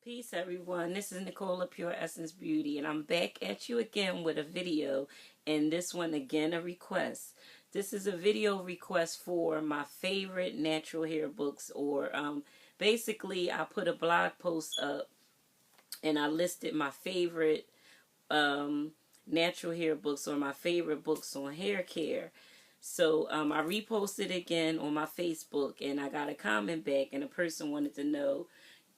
Peace everyone, this is Nicole of Pure Essence Beauty, and I'm back at you again with a video, and this one again a request. This is a video request for my favorite natural hair books, or basically I put a blog post up and I listed my favorite natural hair books, or my favorite books on hair care. So I reposted again on my Facebook, and I got a comment back, and a person wanted to know,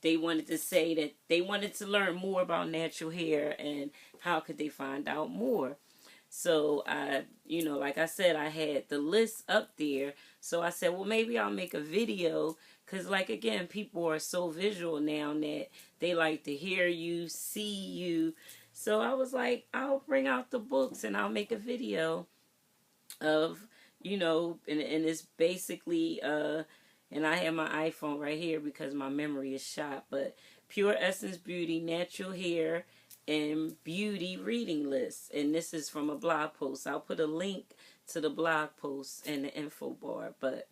they wanted to say that they wanted to learn more about natural hair and how could they find out more. So like I said, I had the list up there. So I said, well, maybe I'll make a video, because like, again, people are so visual now that they like to hear you, see you. So I was like, I'll bring out the books and I'll make a video of, and it's basically, and I have my iPhone right here because my memory is shot, but Pure Essence Beauty Natural Hair and Beauty Reading List. And this is from a blog post. I'll put a link to the blog post in the info bar. But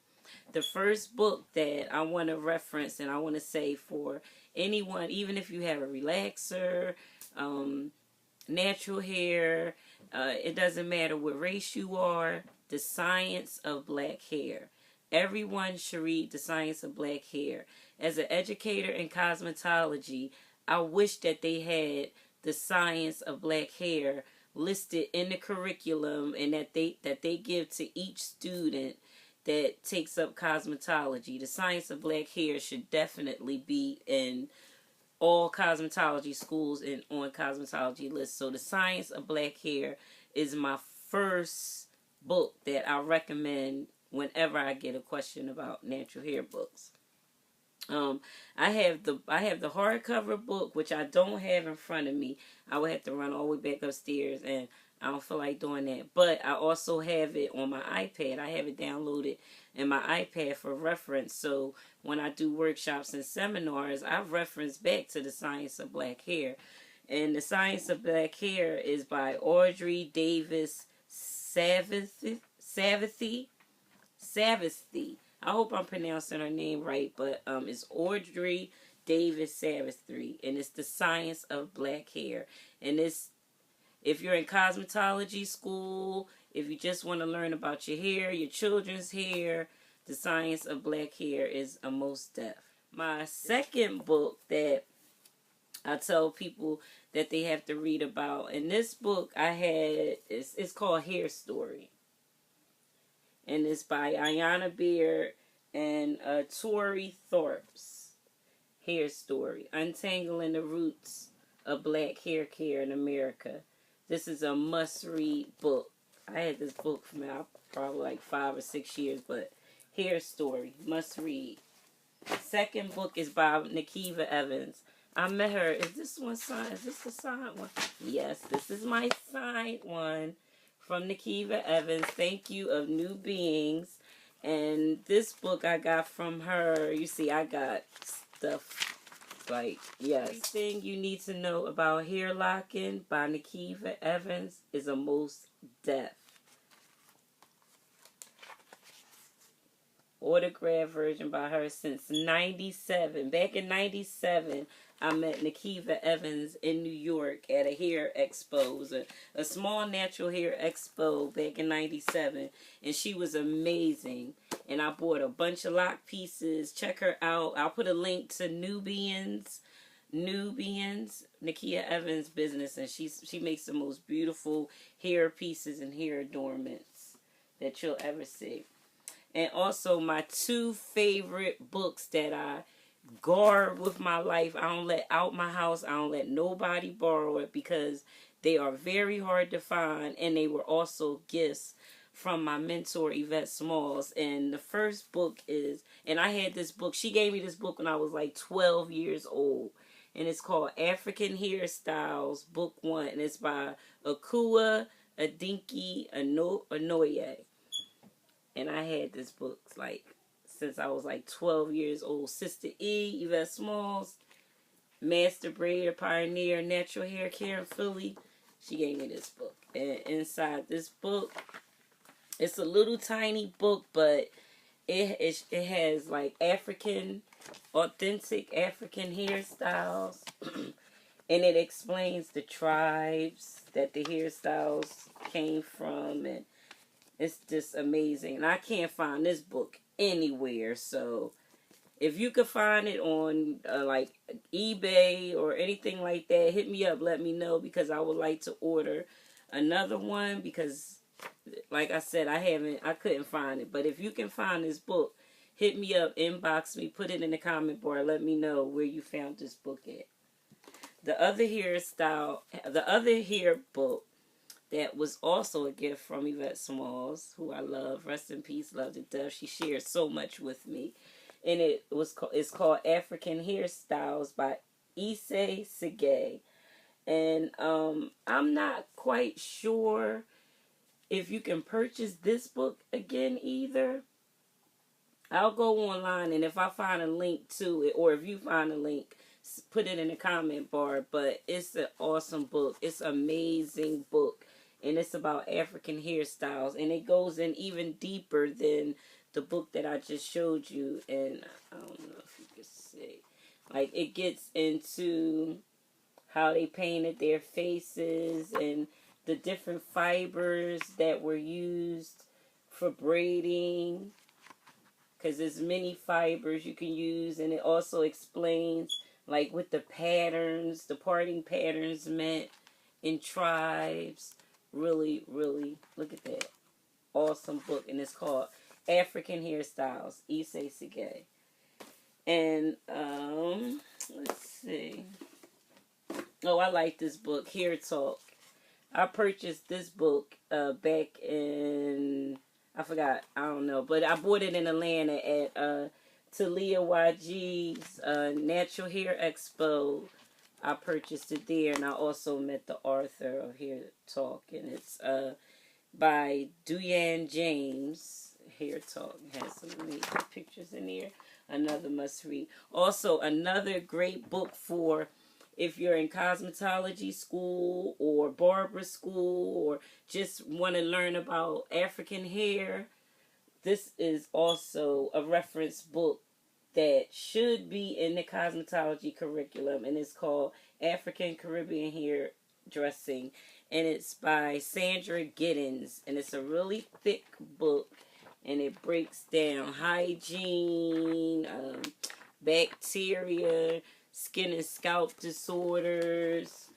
the first book that I want to reference, and I want to say for anyone, even if you have a relaxer, natural hair, it doesn't matter what race you are, The Science of Black Hair. Everyone should read The Science of Black Hair. As an educator in cosmetology, I wish that they had The Science of Black Hair listed in the curriculum, and that they give to each student that takes up cosmetology. The Science of Black Hair should definitely be in all cosmetology schools and on cosmetology lists. So The Science of Black Hair is my first book that I recommend whenever I get a question about natural hair books. I have the hardcover book, which I don't have in front of me. I would have to run all the way back upstairs, and I don't feel like doing that. But I also have it on my iPad. I have it downloaded in my iPad for reference. So when I do workshops and seminars, I reference back to The Science of Black Hair. And The Science of Black Hair is by Audrey Davis Savithy. I hope I'm pronouncing her name right, but it's Audrey Davis Savithy, and it's The Science of Black Hair. And it's, if you're in cosmetology school, if you just want to learn about your hair, your children's hair, The Science of Black Hair is a most def. My second book that I tell people that they have to read about, and this book I had, it's called Hair Story. And it's by Ayana Beard and Tori Thorpe's Hair Story. Untangling the Roots of Black Hair Care in America. This is a must-read book. I had this book from probably like 5 or 6 years, but Hair Story, must read. Second book is by Nicole Evans. I met her. Is this one signed? Is this the signed one? Yes, this is my signed one from Nicole Evans. Thank You of New Beings. And this book I got from her. You see, I got stuff like, yes. Everything You Need to Know About Hair Locking by Nicole Evans is a most def. Autograph version by her since 97. Back in 97, I met Nicole Evans in New York at a hair expo. It was a small natural hair expo back in 97, and she was amazing. And I bought a bunch of lock pieces. Check her out. I'll put a link to Nubians, Nicole Evans' business, and she makes the most beautiful hair pieces and hair adornments that you'll ever see. And also my two favorite books that I guard with my life. I don't let out my house. I don't let nobody borrow it, because they are very hard to find, and they were also gifts from my mentor Yvette Smalls. And the first book is, and I had this book, she gave me this book when I was like 12 years old, and it's called African Hairstyles Book 1, and it's by Akua Adinki Anoye. And I had this book like since I was like 12 years old. Sister E, Yvette Smalls, Master Braider, Pioneer, Natural Hair Care in Philly. She gave me this book. And inside this book, it's a little tiny book, but it has like authentic African hairstyles, and it explains the tribes that the hairstyles came from, and it's just amazing. And I can't find this book anywhere, so if you could find it on like eBay or anything like that, hit me up, let me know, because I would like to order another one, because like I said, I couldn't find it. But if you can find this book, hit me up, inbox me, put it in the comment bar, let me know where you found this book at. The other hair book that was also a gift from Yvette Smalls, who I love, rest in peace, love to death. She shared so much with me. And it's called African Hairstyles by Issei Sige. And I'm not quite sure if you can purchase this book again either. I'll go online, and if I find a link to it, or if you find a link, put it in the comment bar. But it's an awesome book. It's an amazing book. And it's about African hairstyles. And it goes in even deeper than the book that I just showed you. And I don't know if you can see. Like, it gets into how they painted their faces and the different fibers that were used for braiding. Because there's many fibers you can use. And it also explains, like, what the patterns, the parting patterns meant in tribes. Really, really, look at that. Awesome book. And it's called African Hairstyles, Issei Sige. And, let's see. Oh, I like this book, Hair Talk. I purchased this book back in, I forgot, I don't know. But I bought it in Atlanta at Talia YG's Natural Hair Expo. I purchased it there, and I also met the author of Hair Talk, and it's by Duyan James. Hair Talk has some amazing pictures in there. Another must read. Also, another great book for if you're in cosmetology school or barber school or just want to learn about African hair. This is also a reference book that should be in the cosmetology curriculum, and it's called African Caribbean Hair Dressing, and it's by Sandra Giddens, and it's a really thick book, and it breaks down hygiene, bacteria, skin and scalp disorders,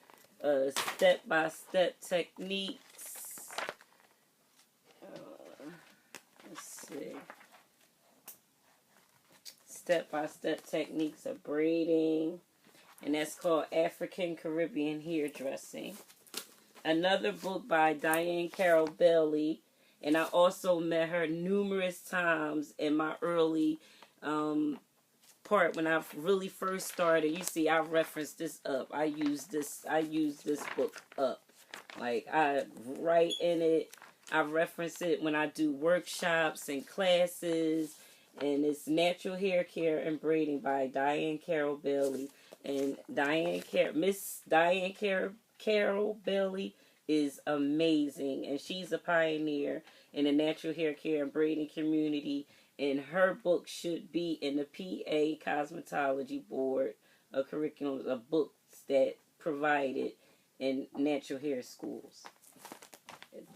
step-by-step techniques. Let's see. Step-by-step techniques of braiding, and that's called African Caribbean Hair Dressing. Another book by Diane Carol Bailey, and I also met her numerous times in my early part when I really first started. You see, I referenced this up. I use this book up. Like, I write in it. I reference it when I do workshops and classes. And it's Natural Hair Care and Braiding by Diane Carol Bailey. And Miss Diane Carol Bailey is amazing. And she's a pioneer in the natural hair care and braiding community. And her book should be in the PA Cosmetology Board of curriculums of books that provided in natural hair schools.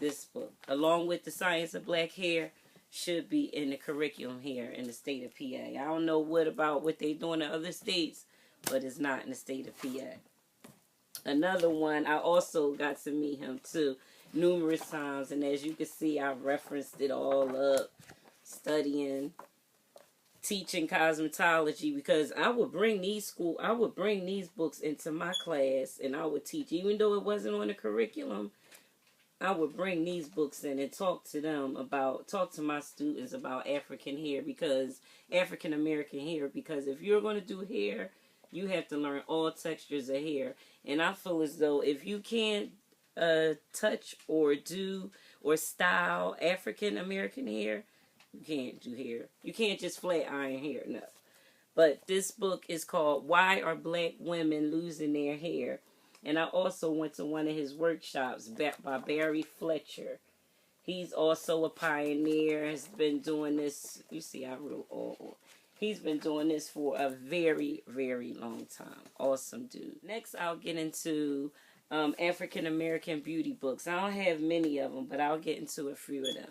This book, along with The Science of Black Hair, should be in the curriculum here in the state of PA. I don't know what they doing in other states, but it's not in the state of PA. Another one, I also got to meet him too numerous times, and as you can see, I referenced it all up, studying, teaching cosmetology, because I would bring these books into my class, and I would teach, even though it wasn't on the curriculum. I would bring these books in and talk to my students about African hair, because African American hair, because if you're going to do hair, you have to learn all textures of hair. And I feel as though if you can't touch or do or style African American hair, you can't do hair. You can't just flat iron hair, no. But this book is called Why Are Black Women Losing Their Hair? And I also went to one of his workshops by Barry Fletcher. He's also a pioneer, has been doing this. You see, I wrote all. He's been doing this for a very, very long time. Awesome dude. Next, I'll get into African American beauty books. I don't have many of them, but I'll get into a few of them.